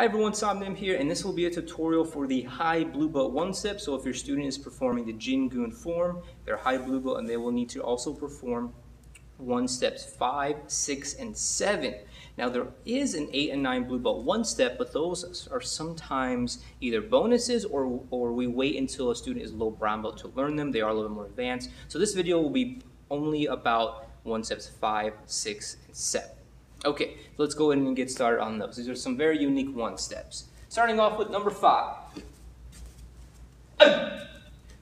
Hi everyone, Samnim here, and this will be a tutorial for the high blue belt one step. So if your student is performing the Jin-gun form, they're high blue belt and they will need to also perform one steps 5, 6, and 7. Now there is an 8 and 9 blue belt one step, but those are sometimes either bonuses or we wait until a student is low brown belt to learn them. They are a little more advanced. So this video will be only about one steps 5, 6, and 7. Okay, so let's go ahead and get started on those. These are some very unique one steps. Starting off with number 5. Right.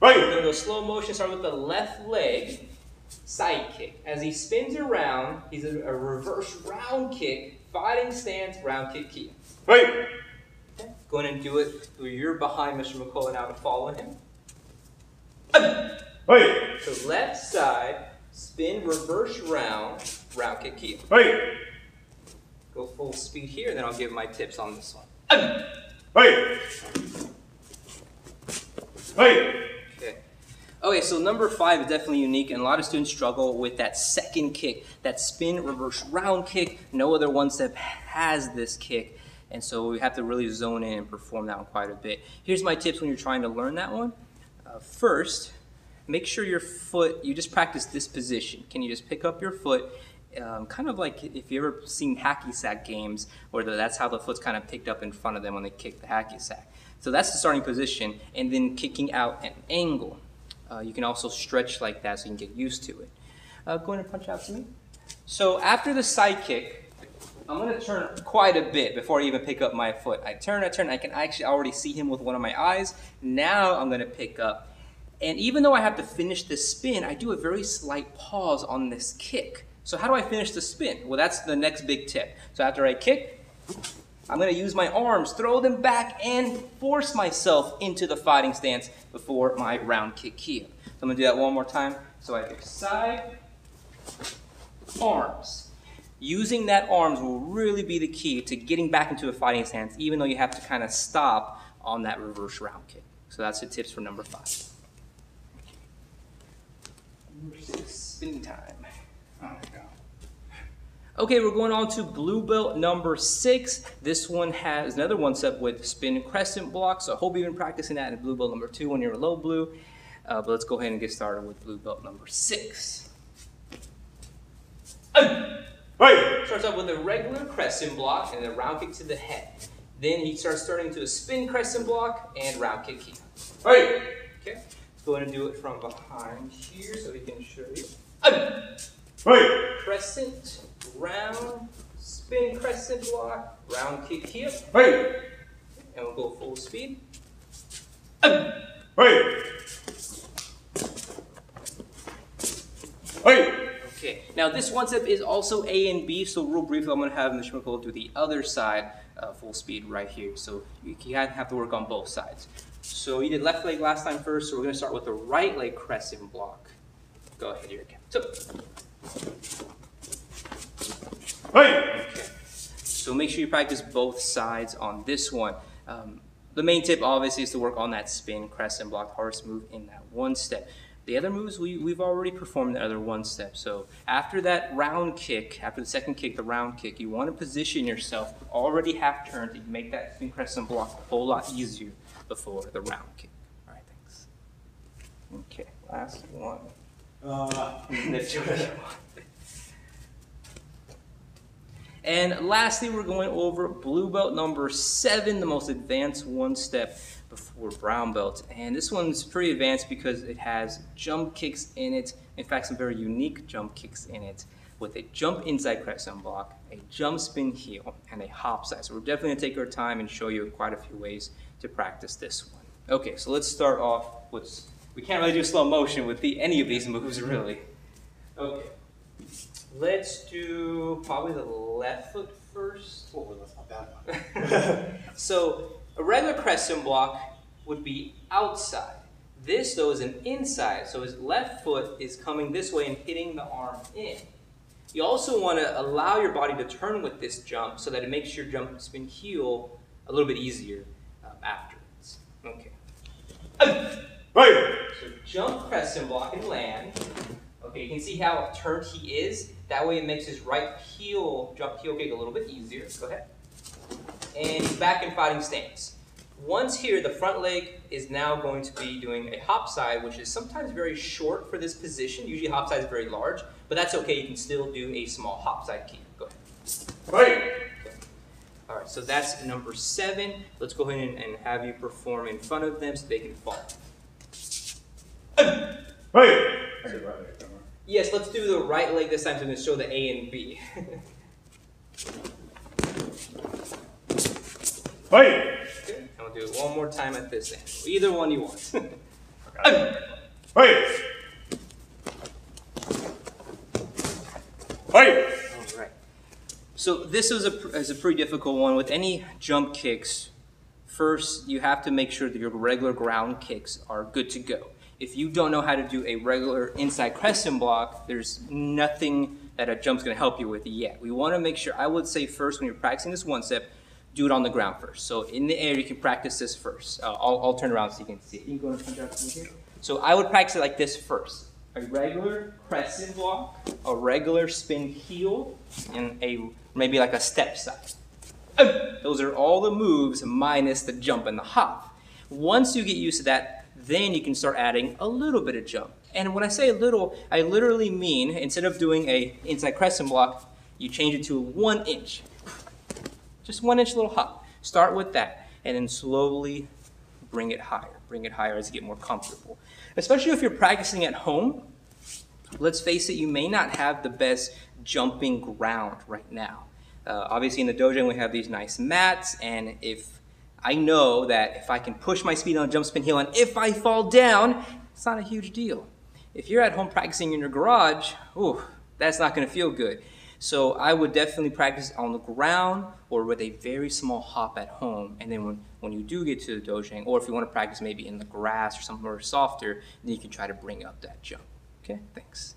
We're going to go slow motion, start with the left leg, side kick. As he spins around, he's a reverse round kick, fighting stance, round kick key. Right. Okay. Go ahead and do it. You're behind Mr. McCullough now to follow him. Right. So left side, spin, reverse round, round kick key. Right. Go full speed here, then I'll give my tips on this one. Right. Right. Okay, so number 5 is definitely unique, and a lot of students struggle with that second kick, that spin, reverse round kick. No other one step has this kick, and so we have to really zone in and perform that one quite a bit. Here's my tips when you're trying to learn that one. First, make sure your foot, you just practice this position. Can you just pick up your foot? Kind of like if you've ever seen hacky sack games, where that's how the foot's kind of picked up in front of them when they kick the hacky sack. So that's the starting position, and then kicking out an angle. You can also stretch like that so you can get used to it. Go ahead and punch out to me. So after the side kick, I'm going to turn quite a bit before I even pick up my foot. I turn, I can actually already see him with one of my eyes. Now I'm going to pick up. And even though I have to finish this spin, I do a very slight pause on this kick. So how do I finish the spin? Well, that's the next big tip. So after I kick, I'm going to use my arms, throw them back, and force myself into the fighting stance before my round kick key. So I'm going to do that one more time. So I kick side, arms. Using that arms will really be the key to getting back into a fighting stance, even though you have to kind of stop on that reverse round kick. So that's the tips for number 5. Number 6, spin time. Oh my God. Okay, we're going on to blue belt number 6. This one has another one step with spin crescent block. So I hope you've been practicing that in blue belt number 2 when you're low blue. But let's go ahead and get started with blue belt number 6. Right. Starts out with a regular crescent block and a round kick to the head. Then he starts turning to a spin crescent block and round kick key. Right. Okay, let's go ahead and do it from behind here so he can show you. Right. Crescent, round, spin crescent block, round kick here. Right. And we'll go full speed. Right. Right. Okay, now this one step is also A and B, so real briefly I'm going to have Mr. McCullough do the other side full speed right here. So you have to work on both sides. So you did left leg last time first, so we're going to start with the right leg crescent block. Go ahead here again. So. Right. Okay. So make sure you practice both sides on this one. The main tip obviously is to work on that spin crescent block, hardest move in that one step. The other moves we've already performed the other one step. So after that round kick, after the second kick, the round kick, you want to position yourself already half turned to make that spin crescent block a whole lot easier before the round kick. All right, thanks. Okay, last one. And lastly, we're going over blue belt number 7, the most advanced one step before brown belt. And this one's pretty advanced because it has jump kicks in it. In fact, some very unique jump kicks in it with a jump inside crescent block, a jump spin heel, and a hop side. So we're definitely going to take our time and show you quite a few ways to practice this one. Okay, so let's start off with, we can't really do slow motion with any of these moves really. Okay. Let's do probably the left foot first. Oh, that's not that one. So a regular crescent block would be outside. This though is an inside, so his left foot is coming this way and hitting the arm in. You also want to allow your body to turn with this jump so that it makes your jump spin heel a little bit easier afterwards. Okay. Right. So jump crescent block and land. Okay, you can see how turned he is. That way it makes his right heel, jump heel kick a little bit easier. Go ahead. and he's back in fighting stance. Once here, the front leg is now going to be doing a hop side, which is sometimes very short for this position. Usually hop side is very large, but that's okay. You can still do a small hop side kick. Go ahead. Fight! Okay. All right, so that's number 7. Let's go ahead and have you perform in front of them so they can fall. Fight! Yes, let's do the right leg this time so we can show the A and B. Fight! Okay, and we'll do it one more time at this end. Either one you want. Fight! Fight! All right. So this is a pretty difficult one. With any jump kicks, first you have to make sure that your regular ground kicks are good to go. If you don't know how to do a regular inside crescent block, there's nothing that a jump's going to help you with yet. We want to make sure, I would say first when you're practicing this one step, do it on the ground first. So in the air, you can practice this first. I'll turn around so you can see it. You can go and punch out from here. So I would practice it like this first. A regular crescent block, a regular spin heel, and maybe like a step side. Those are all the moves minus the jump and the hop. Once you get used to that, then you can start adding a little bit of jump. And when I say a little, I literally mean instead of doing a inside crescent block, you change it to 1 inch. Just 1 inch little hop. Start with that, and then slowly bring it higher. Bring it higher as you get more comfortable. Especially if you're practicing at home, let's face it, you may not have the best jumping ground right now. Obviously in the dojo we have these nice mats, and if I know that if I can push my speed on a jump spin heel, and if I fall down, it's not a huge deal. If you're at home practicing in your garage, ooh, that's not going to feel good. So I would definitely practice on the ground or with a very small hop at home. And then when you do get to the dojo, or if you want to practice maybe in the grass or somewhere softer, then you can try to bring up that jump. Okay, thanks.